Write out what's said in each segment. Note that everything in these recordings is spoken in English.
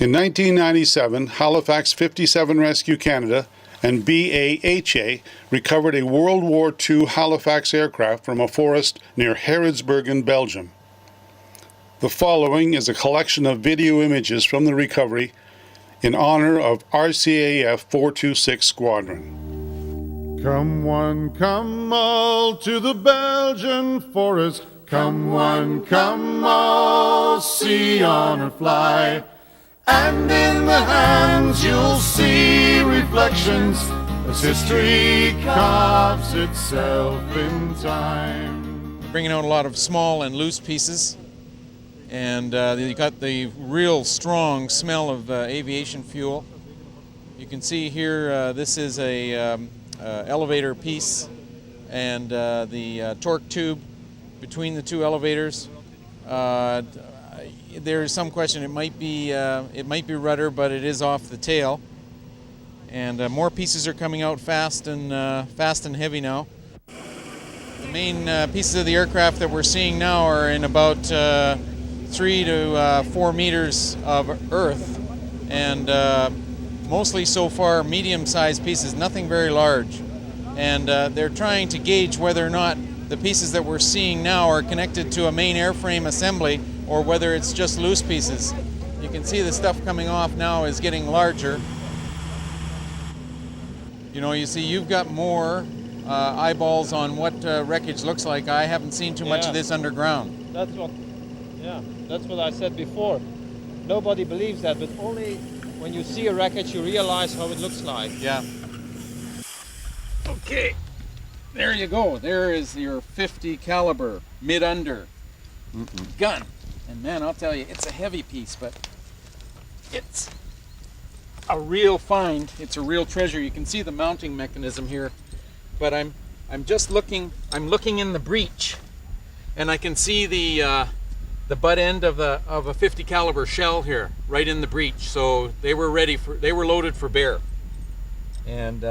In 1997, Halifax 57 Rescue Canada and BAHA recovered a World War II Halifax aircraft from a forest near Harrodsburg in Belgium. The following is a collection of video images from the recovery in honor of RCAF 426 Squadron. Come one, come all to the Belgian forest. Come one, come all, see honor fly. And in the hands you'll see reflections as history carves itself in time. Bringing out a lot of small and loose pieces, and you got the real strong smell of aviation fuel. You can see here this is a elevator piece and the torque tube between the two elevators. There's some question. It might be rudder, but it is off the tail. And more pieces are coming out fast and heavy now. The main pieces of the aircraft that we're seeing now are in about 3 to 4 meters of earth, and mostly so far medium-sized pieces, nothing very large. And they're trying to gauge whether or not the pieces that we're seeing now are connected to a main airframe assembly or whether it's just loose pieces. You can see the stuff coming off now is getting larger. You know, you see you've got more eyeballs on what wreckage looks like. I haven't seen too much of this underground. That's what I said before. Nobody believes that, but only when you see a wreckage you realize how it looks like. Yeah. Okay, there you go. There is your 50 caliber mid-under gun. And man, I'll tell you, it's a heavy piece, but it's a real find. It's a real treasure. You can see the mounting mechanism here, but I'm just looking. I'm looking in the breech, and I can see the butt end of a 50 caliber shell here, right in the breech. So they were loaded for bear, and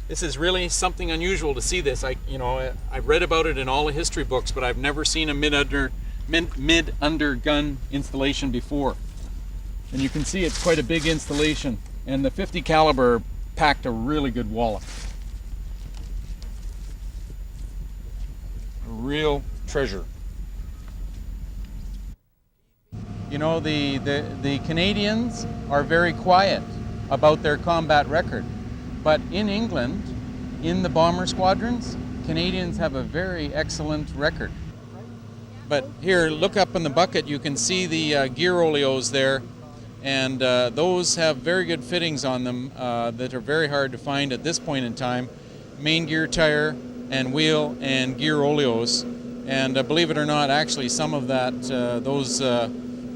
this is really something unusual to see this. I've read about it in all the history books, but I've never seen a mid-under gun installation before. And you can see it's quite a big installation, and the 50 caliber packed a really good wallop. A real treasure. You know, the Canadians are very quiet about their combat record, but in England, in the bomber squadrons, Canadians have a very excellent record. But here, look up in the bucket, you can see the gear oleos there, and those have very good fittings on them that are very hard to find at this point in time. Main gear tire and wheel and gear oleos, and believe it or not, actually some of that, those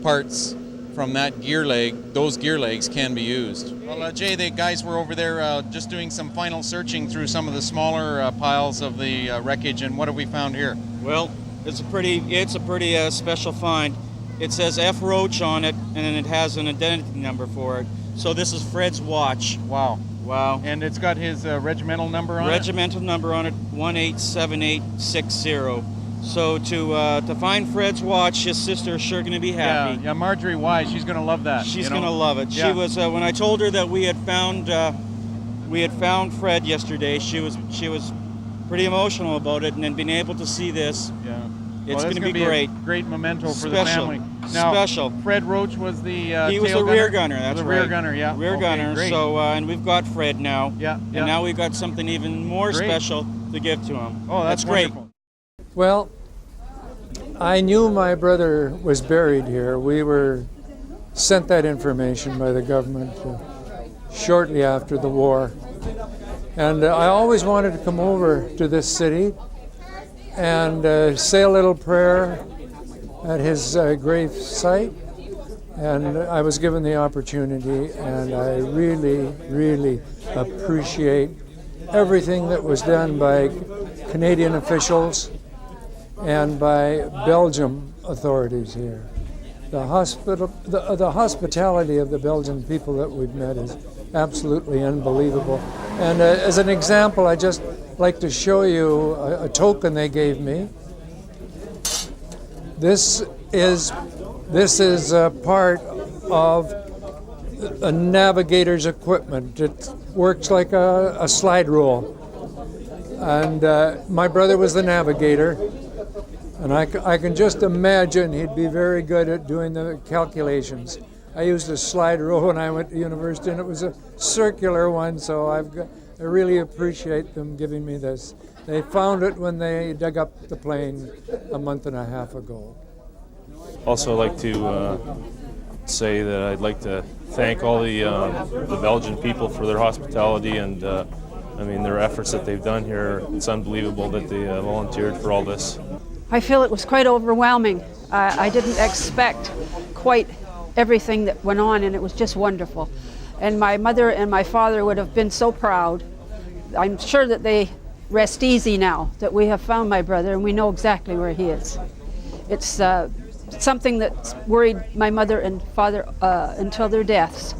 parts from that gear leg, those gear legs can be used. Well, Jay, the guys were over there just doing some final searching through some of the smaller piles of the wreckage, and what have we found here? Well, it's a pretty special find. It says F. Roach on it, and then it has an identity number for it. So this is Fred's watch. Wow. Wow. And it's got his regimental number on Regimental number on it, 187860. So to find Fred's watch, his sister is sure going to be happy. Yeah, Marjorie Wise, she's going to love that. She's going to love it. Yeah. She was when I told her that we had found Fred yesterday. She was pretty emotional about it, and then being able to see this, it's going to be great. A great memento for the family. Now, special. Fred Roach was the he was the rear gunner. That's right. Rear gunner, yeah. Rear gunner. Great. So and we've got Fred now. Yeah. And now we've got something even more special to give to him. Oh, that's great. Wonderful. Well, I knew my brother was buried here. We were sent that information by the government shortly after the war. And I always wanted to come over to this city and say a little prayer at his grave site. And I was given the opportunity, and I really, really appreciate everything that was done by Canadian officials and by Belgium authorities here. The hospitality of the Belgian people that we've met is absolutely unbelievable. And as an example, I just like to show you a token they gave me. This is a part of a navigator's equipment. It works like a slide rule. And my brother was the navigator, and I can just imagine he'd be very good at doing the calculations. I used a slide rule when I went to university, and it was a circular one, so I really appreciate them giving me this. They found it when they dug up the plane a month and a half ago. Also like to say that I'd like to thank all the Belgian people for their hospitality and I mean their efforts that they've done here. It's unbelievable that they volunteered for all this. I feel it was quite overwhelming. I didn't expect quite everything that went on, and it was just wonderful. And my mother and my father would have been so proud. I'm sure that they rest easy now that we have found my brother and we know exactly where he is. It's something that's worried my mother and father until their deaths.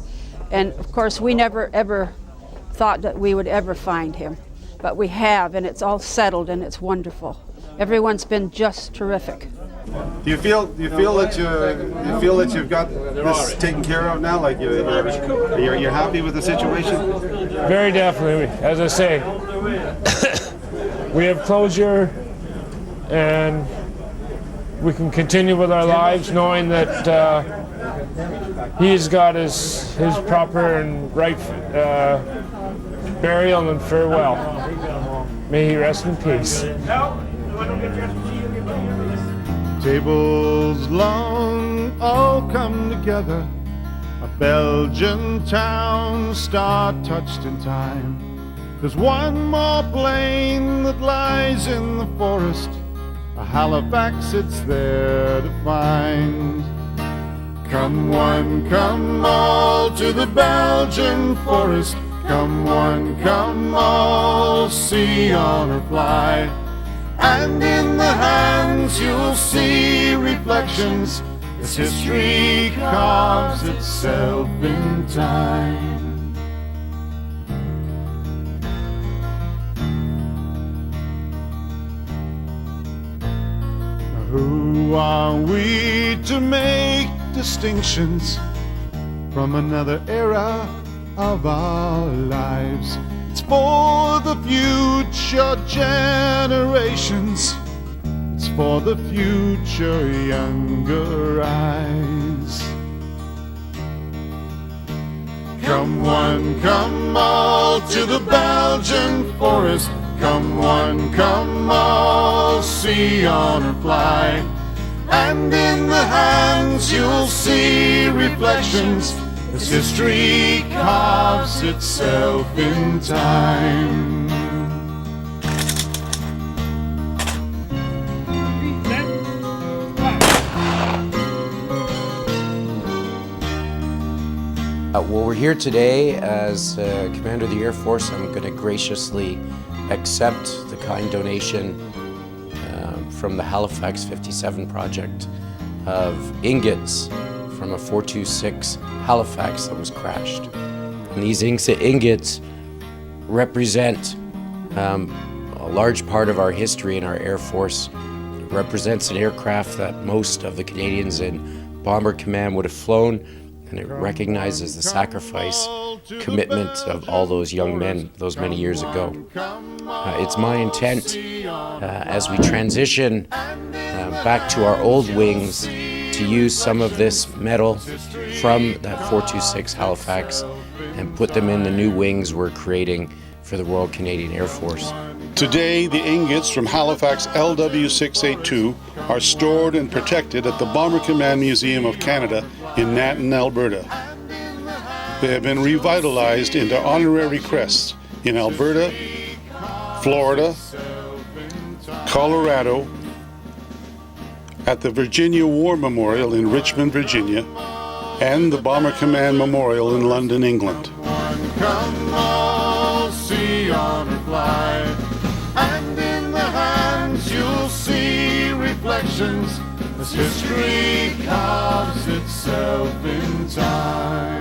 And of course we never ever thought that we would ever find him, but we have, and it's all settled and it's wonderful. Everyone's been just terrific. Do you feel that you've got this taken care of now? Like you're happy with the situation? Very definitely. As I say, we have closure, and we can continue with our lives knowing that he's got his proper and right burial and farewell. May he rest in peace. Tables long all come together, a Belgian town star touched in time. There's one more plane that lies in the forest, a Halifax it's there to find. Come one, come all to the Belgian forest, come one, come all, see on or fly. And in the hands you'll see reflections as history carves itself in time. Who are we to make distinctions from another era of our lives? It's for the future generations, it's for the future younger eyes. Come one, come all to the Belgian forest, come one, come all, see on or fly. And in the hands you'll see reflections as history carves itself in time. Well, we're here today as Commander of the Air Force. I'm going to graciously accept the kind donation from the Halifax 57 project of ingots from a 426 Halifax that was crashed. And these ingots represent a large part of our history in our Air Force. It represents an aircraft that most of the Canadians in Bomber Command would have flown, and it recognizes the sacrifice, commitment of all those young men those many years ago. It's my intent as we transition back to our old wings to use some of this metal from that 426 Halifax and put them in the new wings we're creating for the Royal Canadian Air Force. Today, the ingots from Halifax LW682 are stored and protected at the Bomber Command Museum of Canada in Nanton, Alberta. They have been revitalized into honorary crests in Alberta, Florida, Colorado, at the Virginia War Memorial in Richmond, Virginia, and the Bomber Command Memorial in London, England. Come all, see on or fly, and in the hands you'll see reflections as history carves itself in time.